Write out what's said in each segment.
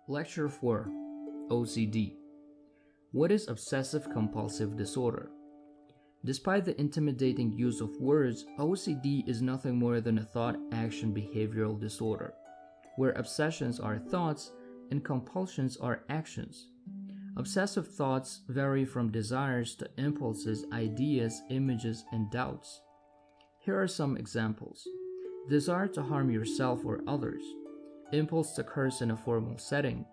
Lecture 4, OCD. What is obsessive-compulsive disorder? Despite the intimidating use of words, OCD is nothing more than a thought-action behavioral disorder, where obsessions are thoughts and compulsions are actions. Obsessive thoughts vary from desires to impulses, ideas, images, and doubts. Here are some examples. Desire to harm yourself or others. Impulse to curse in a formal setting.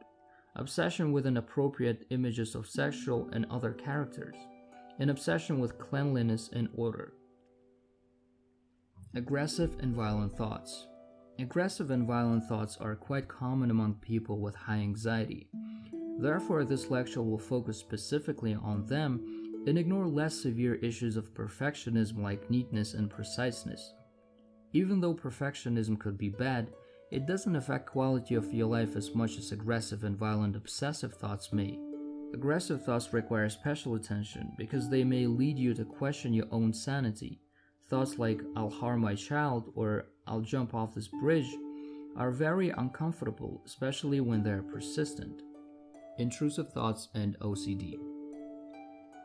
Obsession with inappropriate images of sexual and other characters. An obsession with cleanliness and order. Aggressive and violent thoughts. Aggressive and violent thoughts are quite common among people with high anxiety. Therefore, this lecture will focus specifically on them and ignore less severe issues of perfectionism like neatness and preciseness. Even though perfectionism could be bad, it doesn't affect quality of your life as much as aggressive and violent obsessive thoughts may. Aggressive thoughts require special attention because they may lead you to question your own sanity. Thoughts like, "I'll harm my child" or "I'll jump off this bridge" are very uncomfortable, especially when they're persistent. Intrusive thoughts and OCD.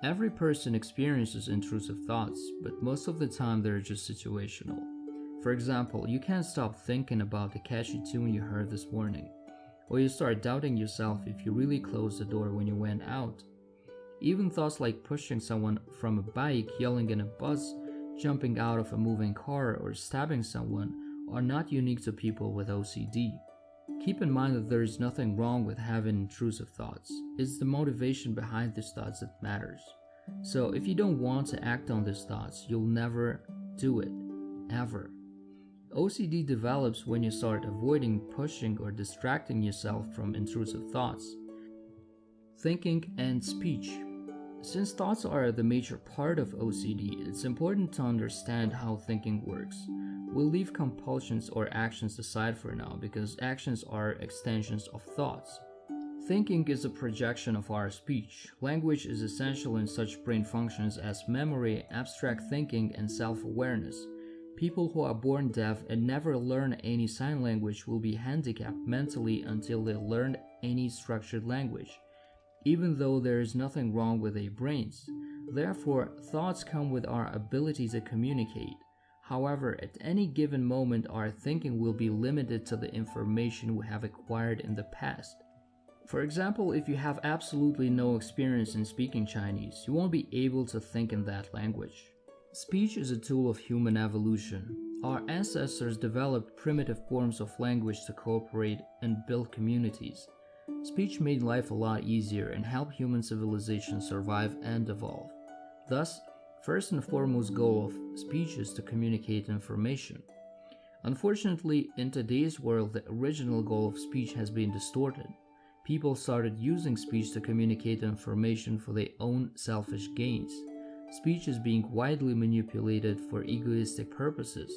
Every person experiences intrusive thoughts, but most of the time they're just situational. For example, you can't stop thinking about the catchy tune you heard this morning, or you start doubting yourself if you really closed the door when you went out. Even thoughts like pushing someone from a bike, yelling in a bus, jumping out of a moving car, or stabbing someone are not unique to people with OCD. Keep in mind that there is nothing wrong with having intrusive thoughts. It's the motivation behind these thoughts that matters. So if you don't want to act on these thoughts, you'll never do it, ever. OCD develops when you start avoiding, pushing, or distracting yourself from intrusive thoughts. Thinking and speech. Since thoughts are the major part of OCD, it's important to understand how thinking works. We'll leave compulsions or actions aside for now because actions are extensions of thoughts. Thinking is a projection of our speech. Language is essential in such brain functions as memory, abstract thinking, and self-awareness. People who are born deaf and never learn any sign language will be handicapped mentally until they learn any structured language, even though there is nothing wrong with their brains. Therefore, thoughts come with our ability to communicate. However, at any given moment, our thinking will be limited to the information we have acquired in the past. For example, if you have absolutely no experience in speaking Chinese, you won't be able to think in that language. Speech is a tool of human evolution. Our ancestors developed primitive forms of language to cooperate and build communities. Speech made life a lot easier and helped human civilization survive and evolve. Thus, first and foremost goal of speech is to communicate information. Unfortunately, in today's world, the original goal of speech has been distorted. People started using speech to communicate information for their own selfish gains. Speech is being widely manipulated for egoistic purposes.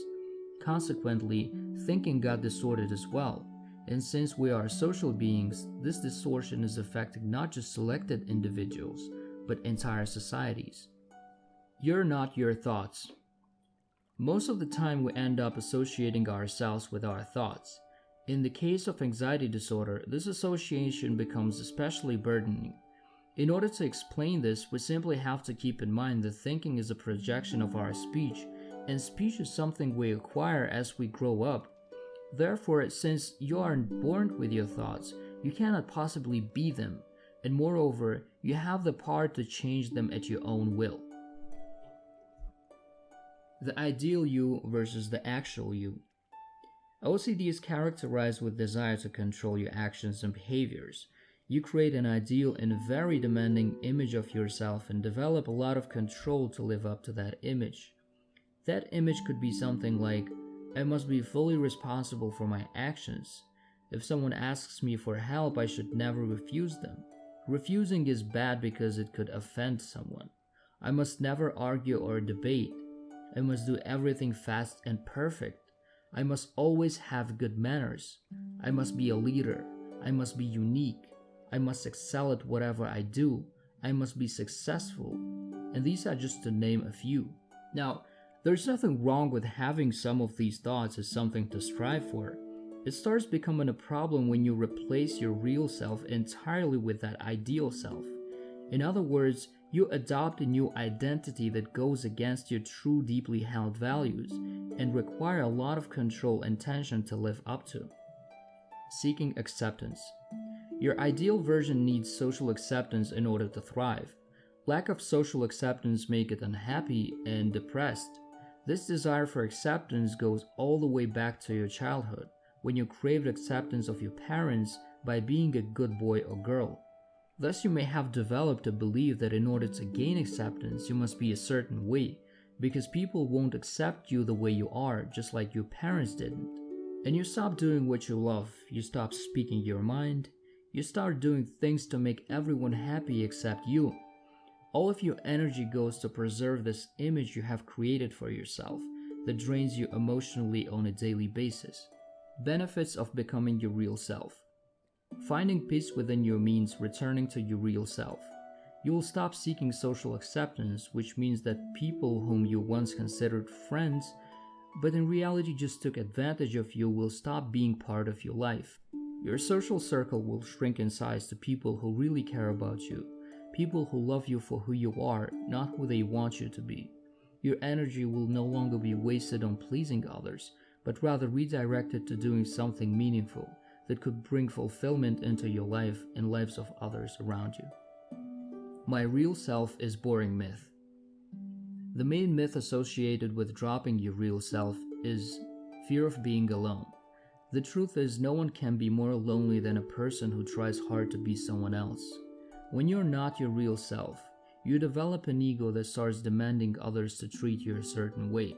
Consequently, thinking got distorted as well. And since we are social beings, this distortion is affecting not just selected individuals, but entire societies. You're not your thoughts. Most of the time we end up associating ourselves with our thoughts. In the case of anxiety disorder, this association becomes especially burdening. In order to explain this, we simply have to keep in mind that thinking is a projection of our speech, and speech is something we acquire as we grow up. Therefore, since you aren't born with your thoughts, you cannot possibly be them, and moreover, you have the power to change them at your own will. The ideal you versus the actual you. OCD is characterized with desire to control your actions and behaviors. You create an ideal and very demanding image of yourself and develop a lot of control to live up to that image. That image could be something like, "I must be fully responsible for my actions. If someone asks me for help, I should never refuse them. Refusing is bad because it could offend someone. I must never argue or debate. I must do everything fast and perfect. I must always have good manners. I must be a leader. I must be unique. I must excel at whatever I do. I must be successful." And these are just to name a few. Now, there's nothing wrong with having some of these thoughts as something to strive for. It starts becoming a problem when you replace your real self entirely with that ideal self. In other words, you adopt a new identity that goes against your true deeply held values and require a lot of control and tension to live up to. Seeking acceptance. Your ideal version needs social acceptance in order to thrive. Lack of social acceptance makes it unhappy and depressed. This desire for acceptance goes all the way back to your childhood, when you craved acceptance of your parents by being a good boy or girl. Thus, you may have developed a belief that in order to gain acceptance, you must be a certain way, because people won't accept you the way you are, just like your parents didn't. And you stop doing what you love, you stop speaking your mind, you start doing things to make everyone happy except you. All of your energy goes to preserve this image you have created for yourself that drains you emotionally on a daily basis. Benefits of becoming your real self. Finding peace within you means returning to your real self. You will stop seeking social acceptance, which means that people whom you once considered friends, but in reality just took advantage of you, will stop being part of your life. Your social circle will shrink in size to people who really care about you, people who love you for who you are, not who they want you to be. Your energy will no longer be wasted on pleasing others, but rather redirected to doing something meaningful that could bring fulfillment into your life and lives of others around you. My real self is boring myth. The main myth associated with dropping your real self is fear of being alone. The truth is, no one can be more lonely than a person who tries hard to be someone else. When you're not your real self, you develop an ego that starts demanding others to treat you a certain way.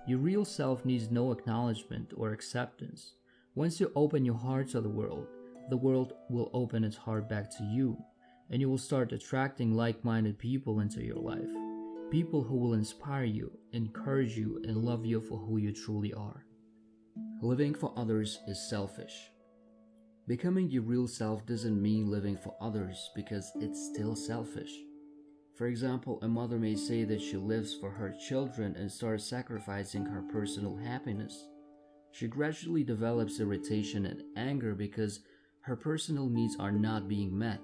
Your real self needs no acknowledgement or acceptance. Once you open your heart to the world will open its heart back to you, and you will start attracting like-minded people into your life. People who will inspire you, encourage you, and love you for who you truly are. Living for others is selfish. Becoming your real self doesn't mean living for others, because it's still selfish. For example, a mother may say that she lives for her children and starts sacrificing her personal happiness. She gradually develops irritation and anger because her personal needs are not being met.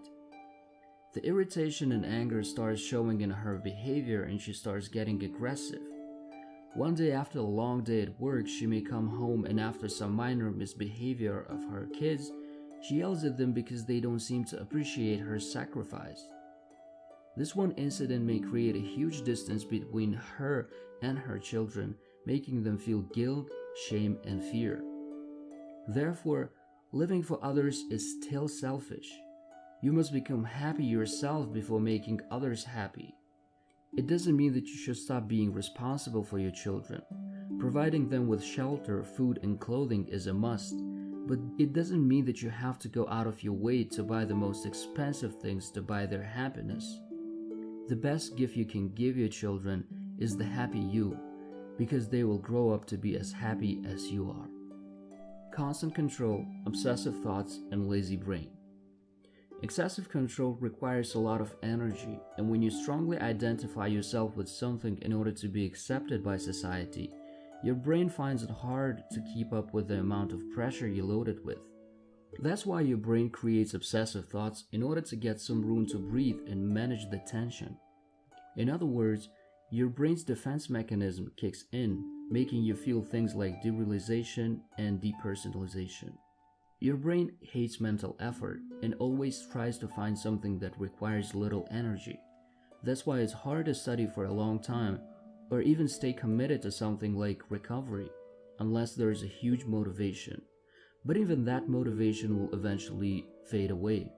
The irritation and anger starts showing in her behavior, and she starts getting aggressive. One day after a long day at work, she may come home, and after some minor misbehavior of her kids, she yells at them because they don't seem to appreciate her sacrifice. This one incident may create a huge distance between her and her children, making them feel guilt, shame, and fear. Therefore, living for others is still selfish. You must become happy yourself before making others happy. It doesn't mean that you should stop being responsible for your children. Providing them with shelter, food, and clothing is a must, but it doesn't mean that you have to go out of your way to buy the most expensive things to buy their happiness. The best gift you can give your children is the happy you, because they will grow up to be as happy as you are. Constant control, obsessive thoughts, and lazy brain. Excessive control requires a lot of energy, and when you strongly identify yourself with something in order to be accepted by society, your brain finds it hard to keep up with the amount of pressure you load it with. That's why your brain creates obsessive thoughts in order to get some room to breathe and manage the tension. In other words, your brain's defense mechanism kicks in, making you feel things like derealization and depersonalization. Your brain hates mental effort and always tries to find something that requires little energy. That's why it's hard to study for a long time or even stay committed to something like recovery unless there is a huge motivation. But even that motivation will eventually fade away.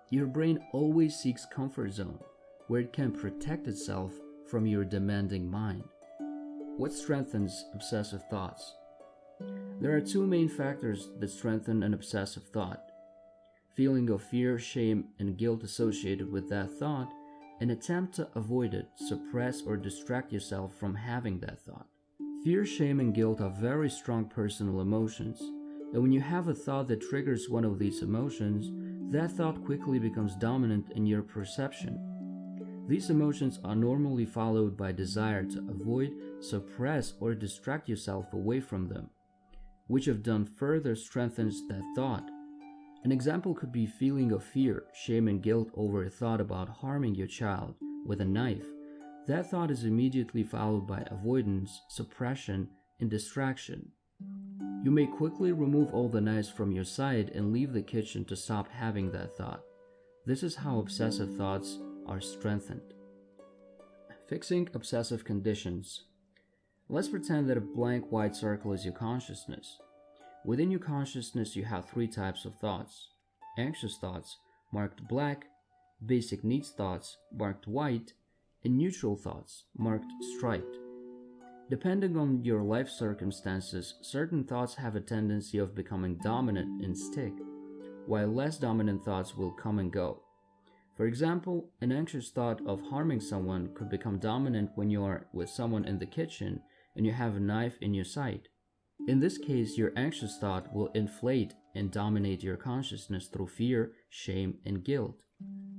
Your brain always seeks comfort zone, where it can protect itself from your demanding mind. What strengthens obsessive thoughts? There are two main factors that strengthen an obsessive thought: feeling of fear, shame, and guilt associated with that thought, and attempt to avoid it, suppress, or distract yourself from having that thought. Fear, shame, and guilt are very strong personal emotions, and when you have a thought that triggers one of these emotions, that thought quickly becomes dominant in your perception. These emotions are normally followed by desire to avoid, suppress, or distract yourself away from them. which if done further strengthens that thought. An example could be feeling of fear, shame, and guilt over a thought about harming your child with a knife. That thought is immediately followed by avoidance, suppression, and distraction. You may quickly remove all the knives from your side and leave the kitchen to stop having that thought. This is how obsessive thoughts are strengthened. Fixing obsessive conditions. Let's pretend that a blank white circle is your consciousness. Within your consciousness, you have three types of thoughts: anxious thoughts, marked black, basic needs thoughts, marked white, and neutral thoughts, marked striped. Depending on your life circumstances, certain thoughts have a tendency of becoming dominant and stick, while less dominant thoughts will come and go. For example, an anxious thought of harming someone could become dominant when you are with someone in the kitchen and you have a knife in your sight. In this case, your anxious thought will inflate and dominate your consciousness through fear, shame, and guilt.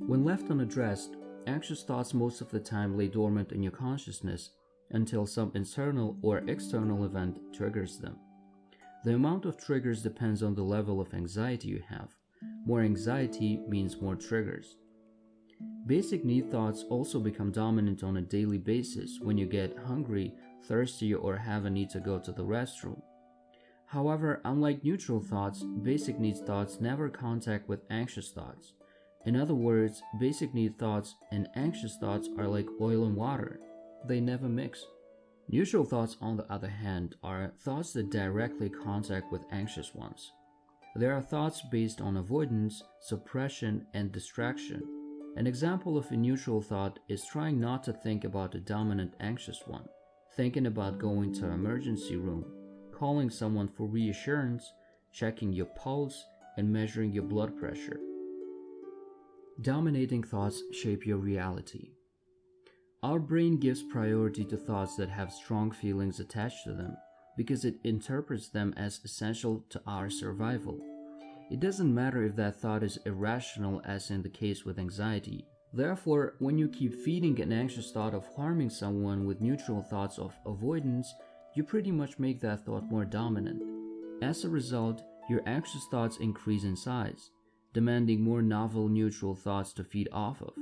When left unaddressed, anxious thoughts most of the time lay dormant in your consciousness until some internal or external event triggers them. The amount of triggers depends on the level of anxiety you have. More anxiety means more triggers. Basic need thoughts also become dominant on a daily basis when you get hungry, thirsty, or have a need to go to the restroom. However, unlike neutral thoughts, basic needs thoughts never contact with anxious thoughts. In other words, basic need thoughts and anxious thoughts are like oil and water. They never mix. Neutral thoughts, on the other hand, are thoughts that directly contact with anxious ones. They are thoughts based on avoidance, suppression, and distraction. An example of a neutral thought is trying not to think about a dominant anxious one, thinking about going to an emergency room, calling someone for reassurance, checking your pulse, and measuring your blood pressure. Dominating thoughts shape your reality. Our brain gives priority to thoughts that have strong feelings attached to them because it interprets them as essential to our survival. It doesn't matter if that thought is irrational, as in the case with anxiety. Therefore, when you keep feeding an anxious thought of harming someone with neutral thoughts of avoidance, you pretty much make that thought more dominant. As a result, your anxious thoughts increase in size, demanding more novel neutral thoughts to feed off of.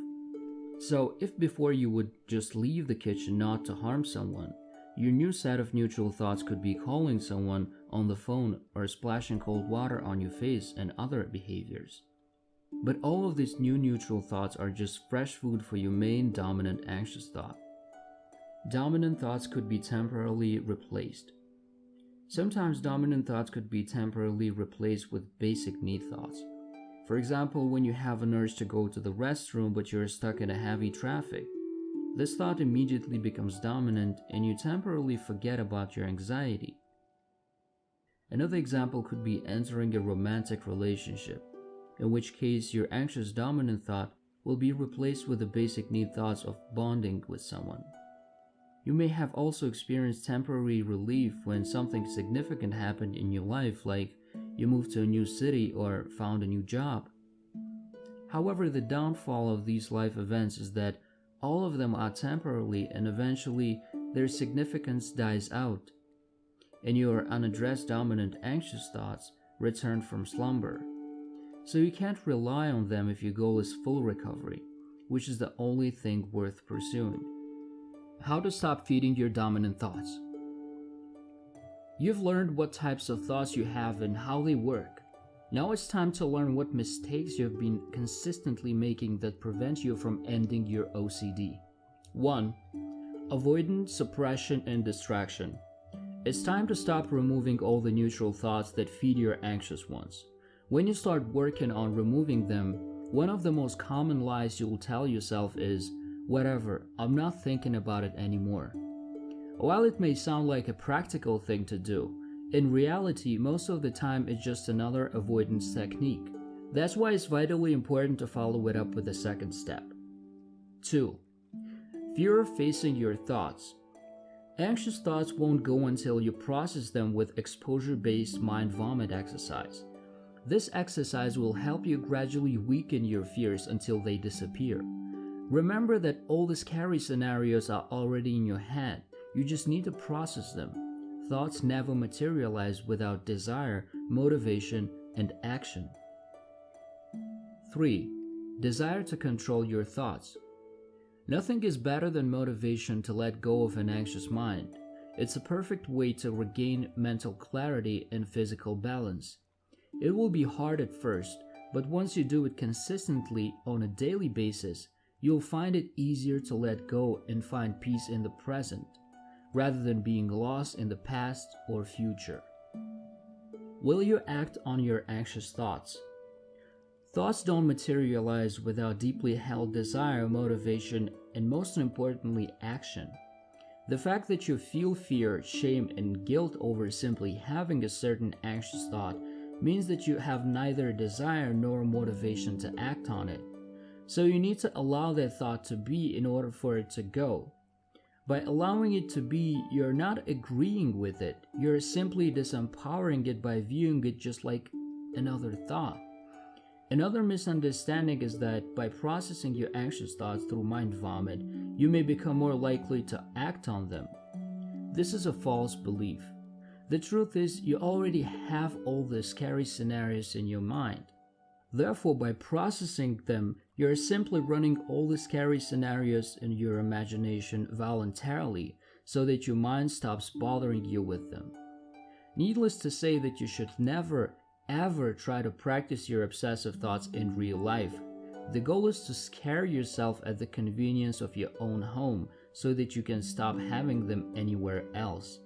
So, if before you would just leave the kitchen not to harm someone, your new set of neutral thoughts could be calling someone on the phone or splashing cold water on your face and other behaviors. But all of these new neutral thoughts are just fresh food for your main dominant anxious thought. Dominant thoughts could be temporarily replaced. Sometimes dominant thoughts could be temporarily replaced with basic need thoughts. For example, when you have an urge to go to the restroom but you're stuck in a heavy traffic, this thought immediately becomes dominant and you temporarily forget about your anxiety. Another example could be entering a romantic relationship, in which case your anxious dominant thought will be replaced with the basic need thoughts of bonding with someone. You may have also experienced temporary relief when something significant happened in your life, like you moved to a new city or found a new job. However, the downfall of these life events is that all of them are temporary and eventually their significance dies out, and your unaddressed dominant anxious thoughts return from slumber. So you can't rely on them if your goal is full recovery, which is the only thing worth pursuing. How to stop feeding your dominant thoughts. You've learned what types of thoughts you have and how they work. Now it's time to learn what mistakes you've been consistently making that prevent you from ending your OCD. 1. Avoidance, suppression, and distraction. It's time to stop removing all the neutral thoughts that feed your anxious ones. When you start working on removing them, one of the most common lies you'll tell yourself is, "Whatever, I'm not thinking about it anymore." While it may sound like a practical thing to do, in reality, most of the time it's just another avoidance technique. That's why it's vitally important to follow it up with the second step. 2. Fear of facing your thoughts. Anxious thoughts won't go until you process them with exposure-based mind vomit exercise. This exercise will help you gradually weaken your fears until they disappear. Remember that all the scary scenarios are already in your head. You just need to process them. thoughts never materialize without desire, motivation, and action. 3. Desire to control your thoughts. Nothing is better than motivation to let go of an anxious mind. It's a perfect way to regain mental clarity and physical balance. It will be hard at first, but once you do it consistently on a daily basis, you'll find it easier to let go and find peace in the present, rather than being lost in the past or future. Will you act on your anxious thoughts? Thoughts don't materialize without deeply held desire, motivation, and most importantly, action. The fact that you feel fear, shame, and guilt over simply having a certain anxious thought means that you have neither desire nor motivation to act on it. So you need to allow that thought to be in order for it to go. By allowing it to be, you're not agreeing with it, you're simply disempowering it by viewing it just like another thought. Another misunderstanding is that by processing your anxious thoughts through mind vomit, you may become more likely to act on them. This is a false belief. The truth is, you already have all the scary scenarios in your mind. Therefore, by processing them, you're simply running all the scary scenarios in your imagination voluntarily so that your mind stops bothering you with them. Needless to say that you should never, ever try to practice your obsessive thoughts in real life. The goal is to scare yourself at the convenience of your own home so that you can stop having them anywhere else.